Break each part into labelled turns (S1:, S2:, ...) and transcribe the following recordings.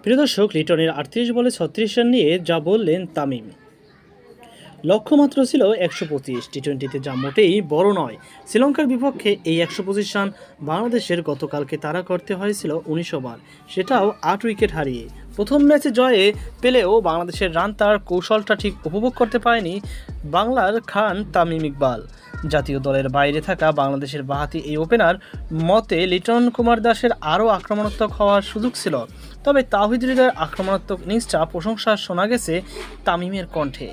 S1: প্রিয় দর্শক, লিটনের ৩৮ বলে ৩৬ রান নিয়ে যা বললেন তামিম। লক্ষ্যমাত্র ছিল ১২৫। টি-টোয়েন্টিতে যা মোটেই বড় নয়। শ্রীলঙ্কার বিপক্ষে এই ১২৫ রান বাংলাদেশের গতকালকে তাড়া করতে হয়েছিল ১৯ ওভার, সেটাও ৮ উইকেট হারিয়ে। প্রথম ম্যাচে জয়ে পেলেও বাংলাদেশের রান তার কৌশলটা ঠিক উপভোগ করতে পারেনি বাংলার খান তামিম ইকবাল। জাতীয় দলের বাইরে থাকা বাংলাদেশের বাঁহাতি এই ওপেনার মতে লিটন কুমার দাসের আরও আক্রমণাত্মক হওয়ার সুযোগ ছিল, তবে তাওহিদ হৃদয়ের আক্রমণাত্মক ইনিংসটা প্রশংসা শোনা গেছে তামিমের কণ্ঠে।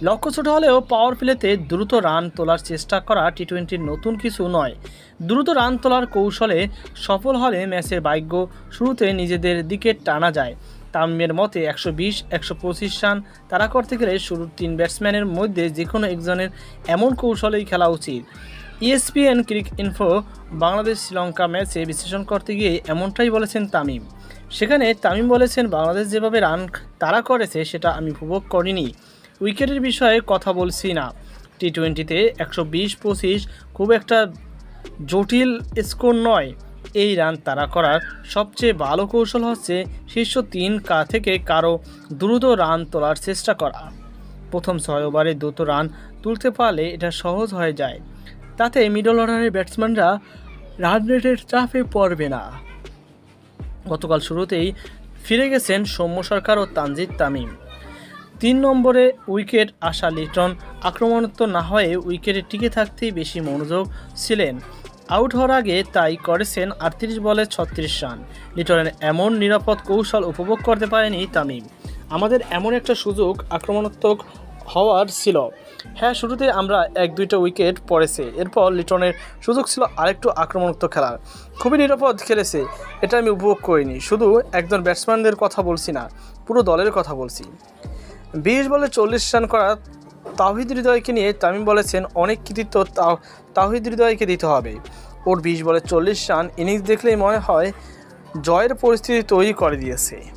S1: লক্ষ্য ছোট হলেও পাওয়ার প্লেতে দ্রুত রান তোলার চেষ্টা করা টি-টোয়েন্টির নতুন কিছু নয়। দ্রুত রান তোলার কৌশলে সফল হলে ম্যাচের ভাগ্য শুরুতে নিজেদের দিকে টানা যায়। তামিমের মতে ১২০-১২৫ রান তাড়া করতে গেলে শুরুর ৩ ব্যাটসম্যানের মধ্যে যে কোনো একজনের এমন কৌশলেই খেলা উচিত। ESPN ক্রিক ইনফো বাংলাদেশ শ্রীলঙ্কা ম্যাচে বিশ্লেষণ করতে গিয়ে এমনটাই বলেছেন তামিম। সেখানে তামিম বলেছেন, বাংলাদেশ যেভাবে রান তাড়া করেছে সেটা আমি উপভোগ করিনি। উইকেটের বিষয়ে কথা বলছি না। টি-টোয়েন্টিতে ১২০-২৫ খুব একটা জটিল স্কোর নয়। এই রান তাড়া করার সবচেয়ে ভালো কৌশল হচ্ছে শীর্ষ ৩ থেকে কারো দ্রুত রান তোলার চেষ্টা করা। প্রথম ৬ ওভারে দ্রুত রান তুলতে পারলে এটা সহজ হয়ে যায়। তাতে মিডল অর্ডারের ব্যাটসম্যানরা রান রেটের চাপে পড়বে না। গতকাল শুরুতেই ফিরে গেছেন সৌম্য সরকার ও তানজিদ তামিম। ৩ নম্বরে উইকেট আসা লিটন আক্রমণাত্মক না হয়ে উইকেটে টিকে থাকতেই বেশি মনোযোগ ছিলেন। আউট হওয়ার আগে তাই করেছেন ৩৮ বলে ৩৬ রান। লিটনের এমন নিরাপদ কৌশল উপভোগ করতে পারেনি তামিম। আমাদের এমন একটা সুযোগ আক্রমণাত্মক হওয়ার ছিল। হ্যাঁ, শুরুতে আমরা ১-২টা উইকেট পড়েছে, এরপর লিটনের সুযোগ ছিল আরেকটু আক্রমণাত্মক খেলার। খুবই নিরাপদ খেলেছে, এটা আমি উপভোগ করিনি। শুধু একজন ব্যাটসম্যানদের কথা বলছি না, পুরো দলের কথা বলছি। ২০ বলে ৪০ রান করা তাওহিদ হৃদয়কে নিয়ে তামিম বলেছেন, অনেক কৃতিত্ব তাওহিদ হৃদয়কে দিতে হবে। ওর ২০ বলে ৪০ রান ইনিংস দেখলেই মনে হয় জয়ের পরিস্থিতি তৈরি করে দিয়েছে।